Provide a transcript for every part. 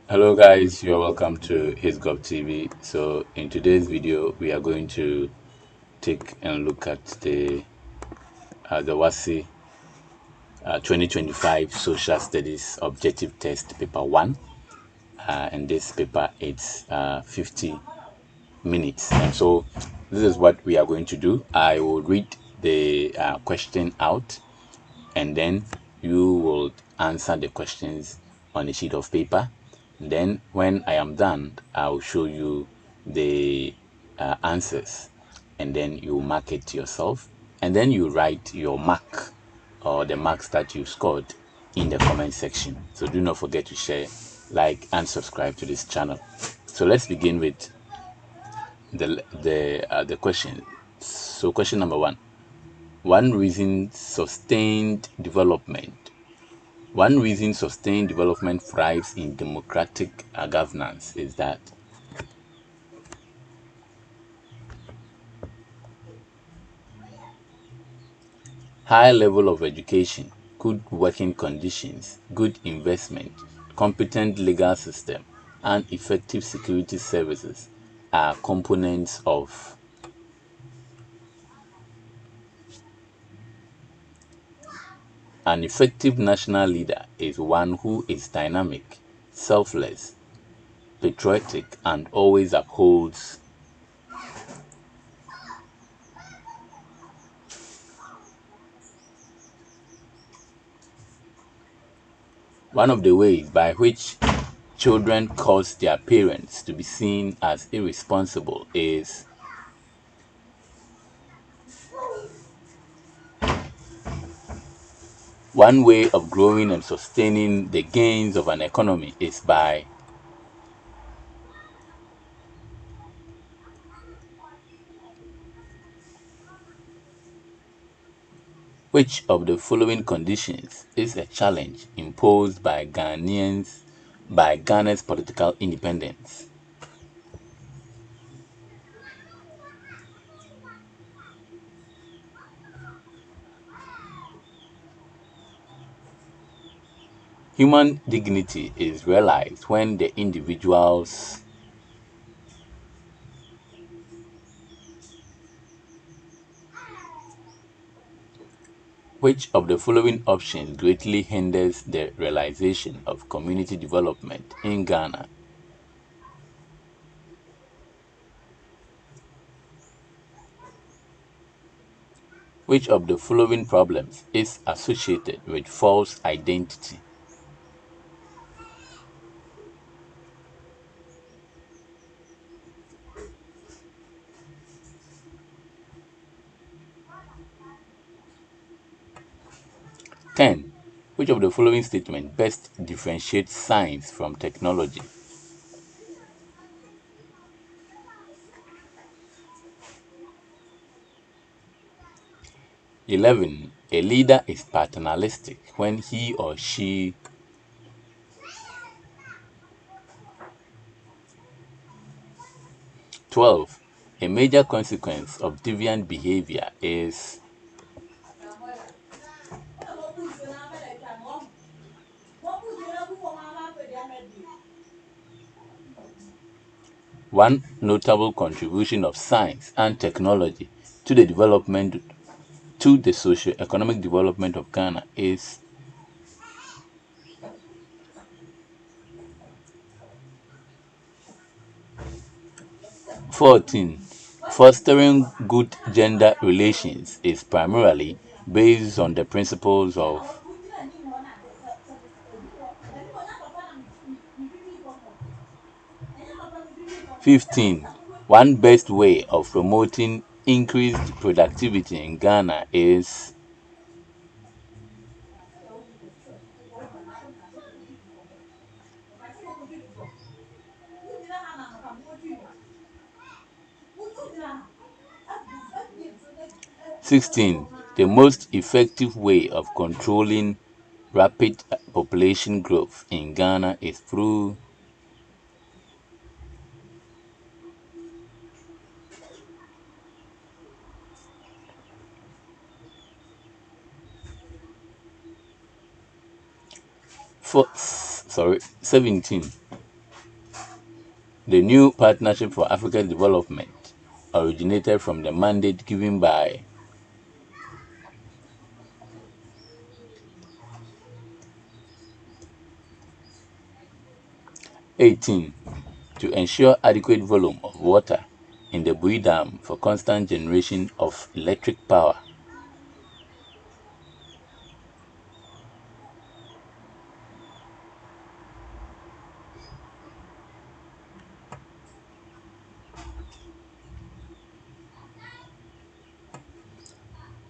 Hello guys, you're welcome to HisGov TV. So in today's video, we are going to take and look at the WASSCE 2025 Social Studies Objective Test Paper 1. And this paper it's 50 minutes. And so this is what we are going to do. I will read the question out, and then you will answer the questions on a sheet of paper. Then when I am done, I'll show you the answers, and then you mark it yourself, and then you write your mark or the marks that you scored in the comment section. So do not forget to share, like, and subscribe to this channel. So let's begin with the question. So question number one: one reason sustained development one reason sustained development thrives in democratic governance is that high level of education, good working conditions, good investment, competent legal system, and effective security services are components of an effective national leader is one who is dynamic, selfless, patriotic, and always upholds. One of the ways by which children cause their parents to be seen as irresponsible is one way of growing and sustaining the gains of an economy is by which of the following conditions is a challenge imposed by Ghana's political independence. Human dignity is realized when the individuals. Which of the following options greatly hinders the realization of community development in Ghana? Which of the following problems is associated with false identity? Ten. Which of the following statements best differentiates science from technology? 11. A leader is paternalistic when he or she. 12. A major consequence of deviant behavior is. One notable contribution of science and technology to the socio-economic development of Ghana is. 14. Fostering good gender relations is primarily based on the principles of. 15. One best way of promoting increased productivity in Ghana is. 16. The most effective way of controlling rapid population growth in Ghana is through. 17. The new Partnership for African Development originated from the mandate given by 18 to ensure adequate volume of water in the Bui Dam for constant generation of electric power.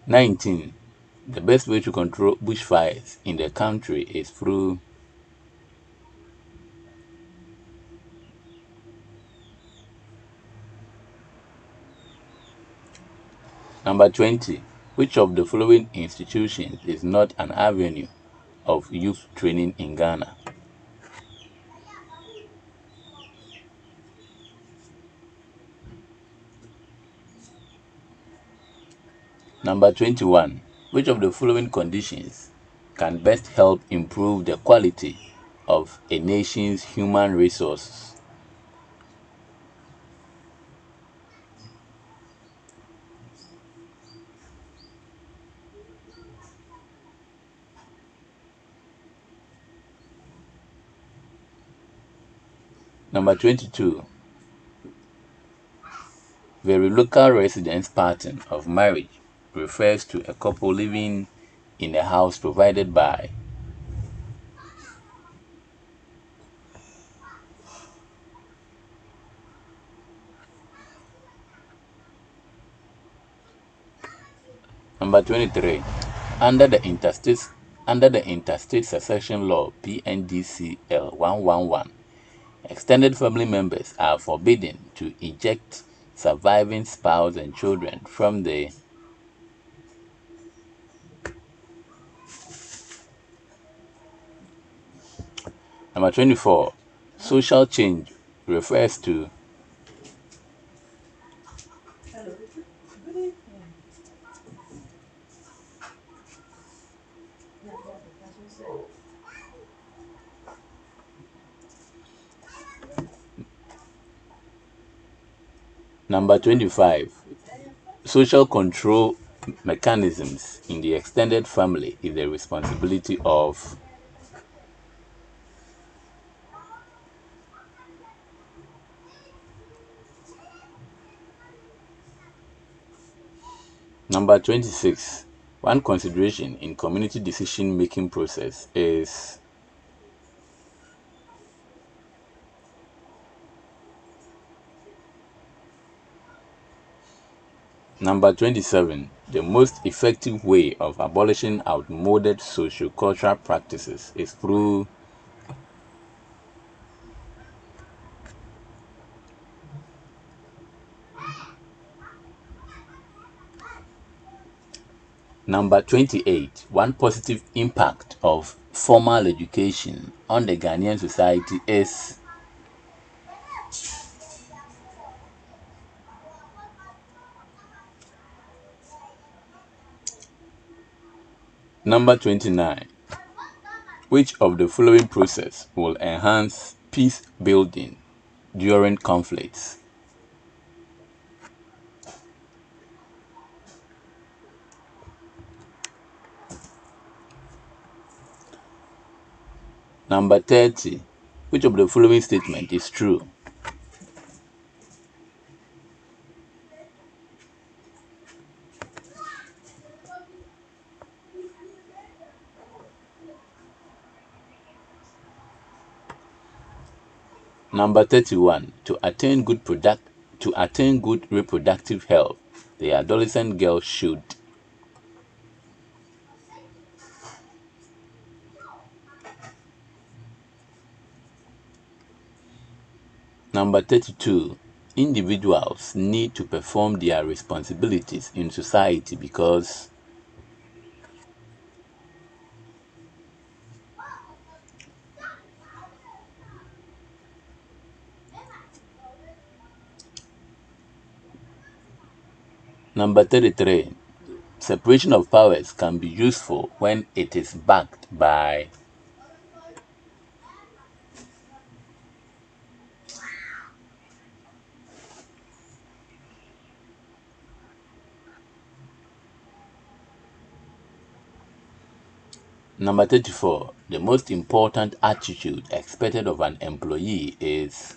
"19. The best way to control bushfires in the country is through Number 20. Which of the following institutions is not an avenue of youth training in Ghana? Number 21. Which of the following conditions can best help improve the quality of a nation's human resources? Number 22. The local residence pattern of marriage refers to a couple living in a house provided by. Number 23. Under the Interstate Succession Law PNDCL 111, extended family members are forbidden to eject surviving spouse and children from the. Number 24. Social change refers to. Number 25. Social control mechanisms in the extended family is the responsibility of. Number 26. One consideration in community decision-making process is. Number 27. The most effective way of abolishing outmoded socio-cultural practices is through. Number 28. One positive impact of formal education on the Ghanaian society is. Number 29. Which of the following process will enhance peace building during conflicts? Number 30. Which of the following statement is true? Number 31. To attain good reproductive health, the adolescent girl should. Number 32. Individuals need to perform their responsibilities in society because. Number 33. Separation of powers can be useful when it is backed by. Number 34. The most important attitude expected of an employee is.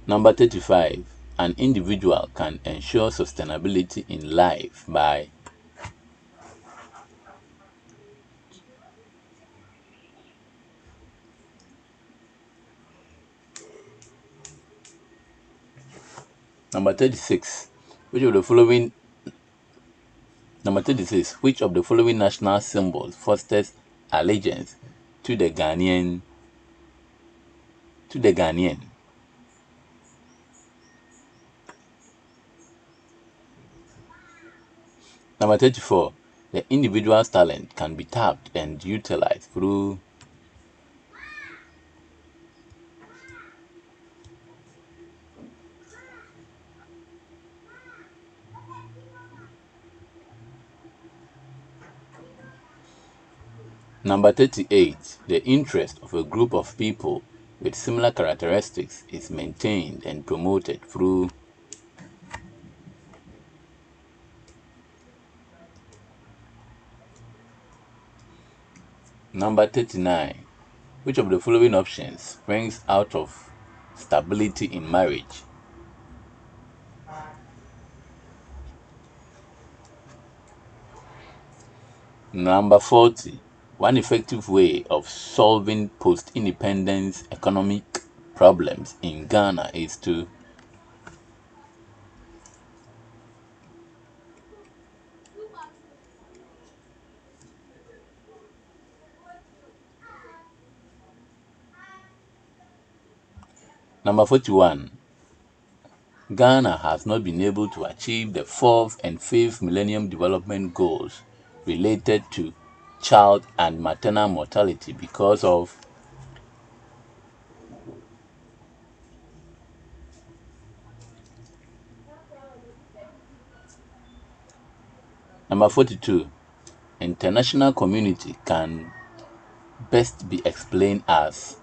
Number 35. An individual can ensure sustainability in life by. Number 36. Which of the following Number 36. Which of the following national symbols fosters allegiance to the Ghanaian? Number 34. The individual's talent can be tapped and utilized through. Number 38. The interest of a group of people with similar characteristics is maintained and promoted through. Number 39. Which of the following options springs out of stability in marriage? Number 40. One effective way of solving post-independence economic problems in Ghana is to. Number 41. Ghana has not been able to achieve the 4th and 5th Millennium Development Goals related to child and maternal mortality because of. Number 42. International community can best be explained as.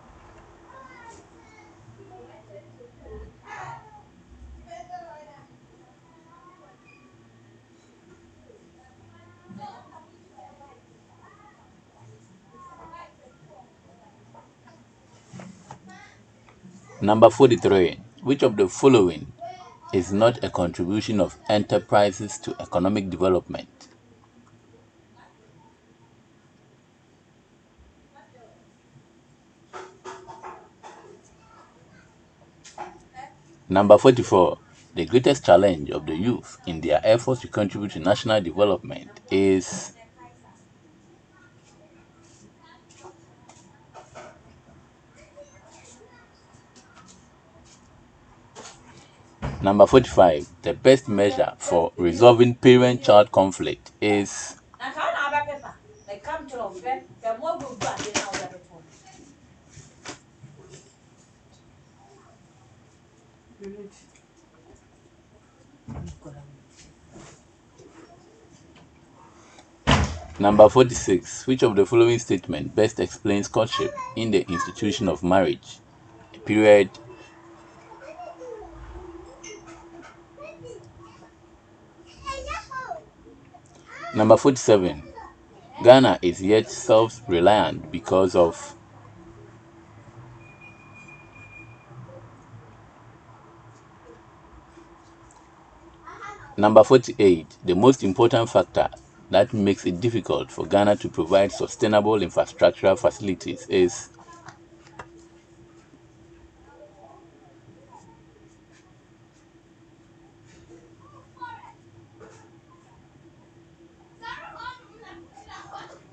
Number 43. Which of the following is not a contribution of enterprises to economic development? Number 44. The greatest challenge of the youth in their efforts to contribute to national development is. Number 45. The best measure for resolving parent-child conflict is. Number 46. Which of the following statement best explains courtship in the institution of marriage? A period. Number 47. Ghana is yet self-reliant because of. Number 48. The most important factor that makes it difficult for Ghana to provide sustainable infrastructural facilities is.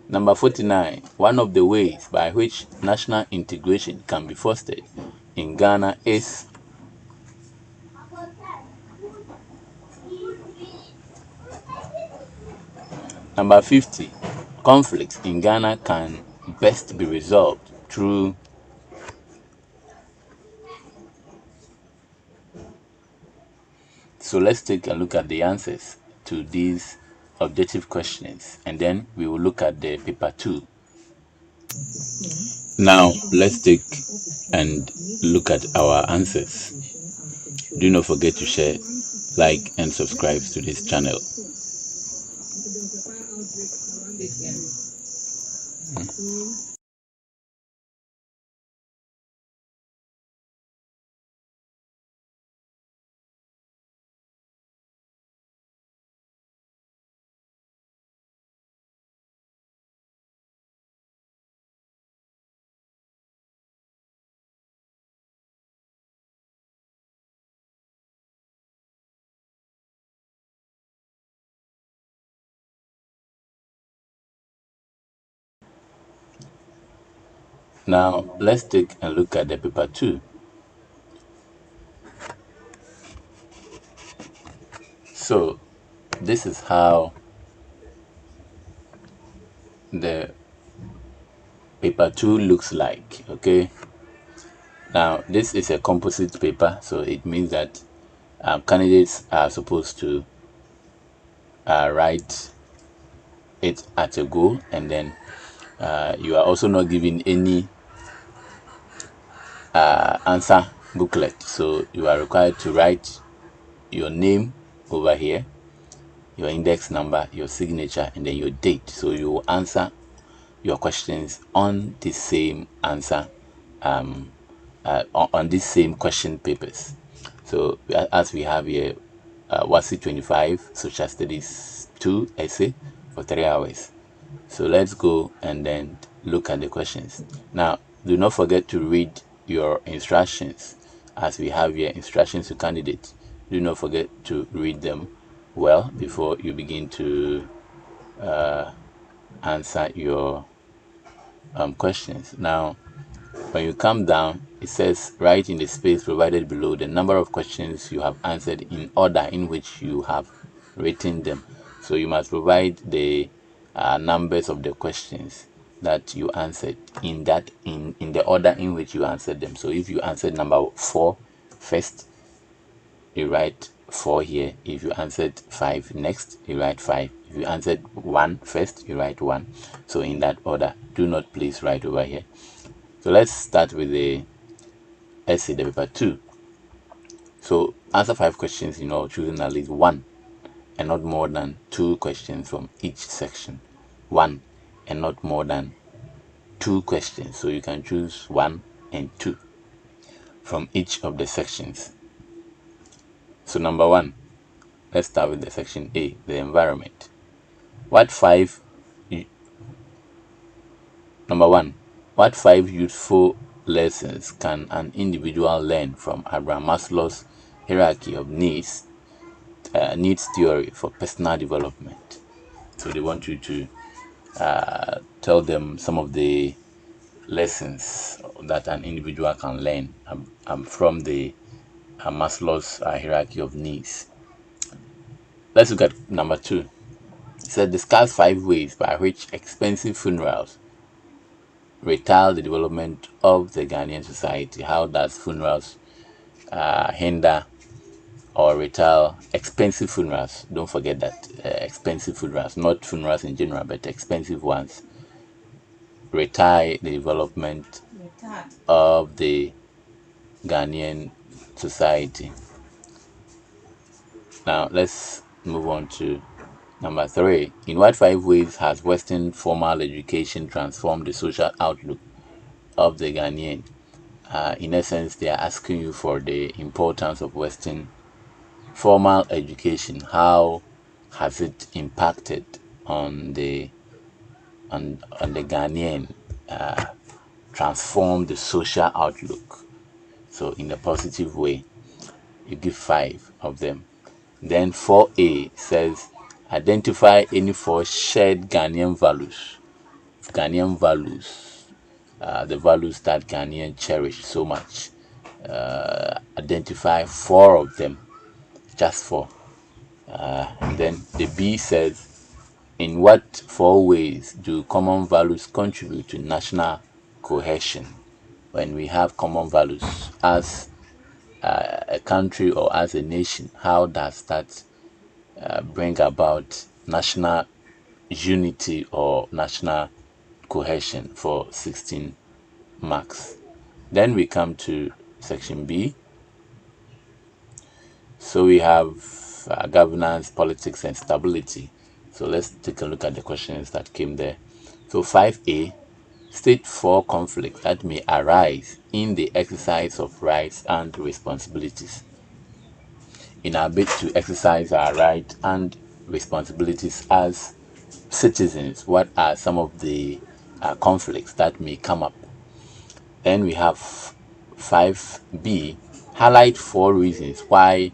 Number 49. One of the ways by which national integration can be fostered in Ghana is. Number 50. Conflicts in Ghana can best be resolved through. So let's take a look at the answers to these objective questions, and then we will look at the paper 2. Now let's take and look at our answers. Do not forget to share, like, and subscribe to this channel. Now let's take a look at the paper 2. So this is how the paper 2 looks like. Okay, now this is a composite paper, so it means that candidates are supposed to write it at a go, and then you are also not given any answer booklet, so you are required to write your name over here, your index number, your signature, and then your date. So you will answer your questions on the same answer on these same question papers. So as we have here, WASSCE 25 social studies 2 essay for 3 hours. So let's go and then look at the questions. Now do not forget to read your instructions, as we have here instructions to candidates. Do not forget to read them well before you begin to answer your questions. Now when you come down, it says write in the space provided below the number of questions you have answered in order in which you have written them. So you must provide the numbers of the questions that you answered in the order in which you answered them. So if you answered number 4 first, you write 4 here. If you answered 5 next, you write 5. If you answered 1 first, you write 1. So in that order. Do not please write over here. So let's start with the essay, the paper 2. So answer 5 questions in all, choosing at least 1 and not more than 2 questions from each section. 1 and not more than 2 questions. So you can choose 1 and 2 from each of the sections. So number 1, let's start with the section A, the environment. Number 1, what 5 useful lessons can an individual learn from Abraham Maslow's hierarchy of needs theory for personal development? So they want you to tell them some of the lessons that an individual can learn from the Maslow's hierarchy of needs. Let's look at number 2. It said discuss 5 ways by which expensive funerals retard the development of the Ghanaian society. How does funerals hinder or retard expensive funerals? Don't forget that expensive funerals, not funerals in general, but expensive ones, retard the development of the Ghanaian society. Now let's move on to number 3. In what 5 ways has Western formal education transformed the social outlook of the Ghanaian? In essence, they are asking you for the importance of Western formal education. How has it impacted on the Ghanaian, transform the social outlook? So in a positive way, you give 5 of them. Then 4A says identify any 4 shared Ghanaian values. The values that Ghanaians cherish so much. Identify 4 of them, just 4. And then the B says, in what 4 ways do common values contribute to national cohesion? When we have common values as a country or as a nation, how does that bring about national unity or national cohesion for 16 marks. Then we come to section B. So we have governance, politics, and stability. So let's take a look at the questions that came there. So 5A, state 4 conflicts that may arise in the exercise of rights and responsibilities. In our bid to exercise our rights and responsibilities as citizens, what are some of the conflicts that may come up? Then we have 5B, highlight 4 reasons why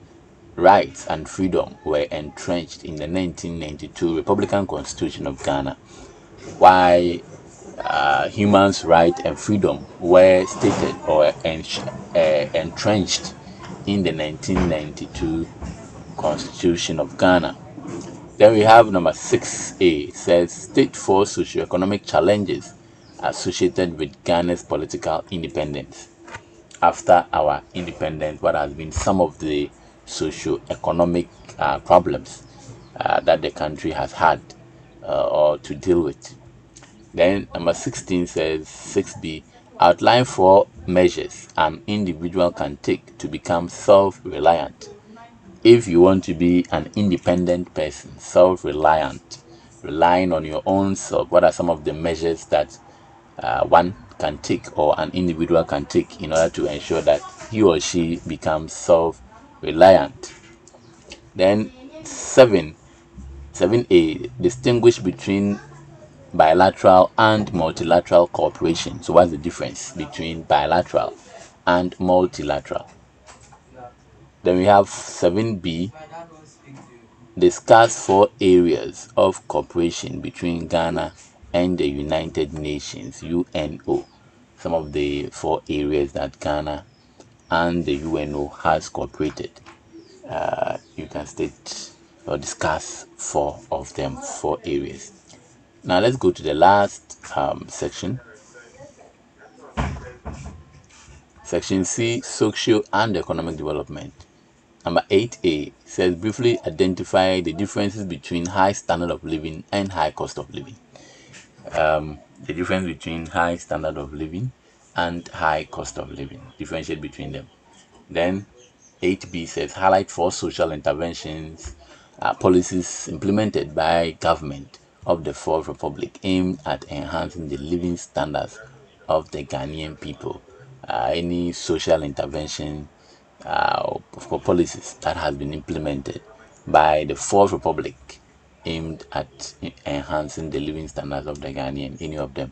rights and freedom were entrenched in the 1992 Republican Constitution of Ghana, why human rights and freedom were stated or entrenched in the 1992 Constitution of Ghana. Then we have number 6A. It says state 4 socioeconomic challenges associated with Ghana's political independence. After our independence, what has been some of the socio-economic problems that the country has had or to deal with. Then number 16 says 6B, outline 4 measures an individual can take to become self-reliant. If you want to be an independent person, self-reliant, relying on your own self, what are some of the measures that one can take or an individual can take in order to ensure that he or she becomes self-reliant? Then 7A, distinguish between bilateral and multilateral cooperation. So what's the difference between bilateral and multilateral? Then we have 7B, discuss 4 areas of cooperation between Ghana and the United Nations, UNO. Some of the 4 areas that Ghana and the UNO has cooperated. You can state or discuss 4 of them, 4 areas. Now let's go to the last section. Section C, social and economic development. Number 8A says briefly identify the differences between high standard of living and high cost of living. The difference between high standard of living and high cost of living. Differentiate between them. Then 8B says highlight 4 social interventions, policies implemented by government of the Fourth Republic aimed at enhancing the living standards of the Ghanaian people. Any social intervention for policies that has been implemented by the Fourth Republic aimed at enhancing the living standards of the Ghanaian, any of them.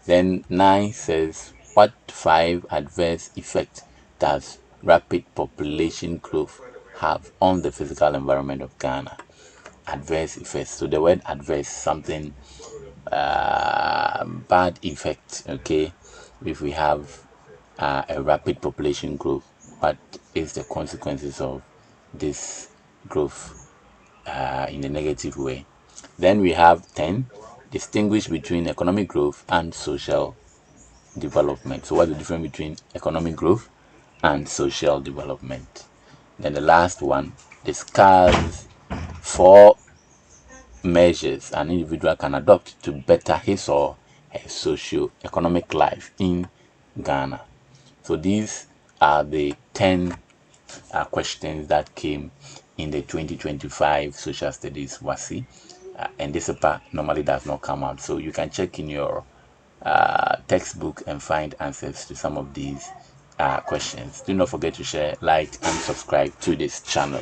Then 9 says what 5 adverse effects does rapid population growth have on the physical environment of Ghana? Adverse effects. So the word adverse, something bad effect. Okay, if we have a rapid population growth, what is the consequences of this growth in a negative way? Then we have 10, distinguish between economic growth and social development. So what's the difference between economic growth and social development? Then the last one, discuss 4 measures an individual can adopt to better his or her socio-economic life in Ghana. So these are the 10 questions that came in the 2025 Social Studies WASSCE, and this paper normally does not come out, so you can check in your textbook and find answers to some of these questions. Do not forget to share, like, and subscribe to this channel.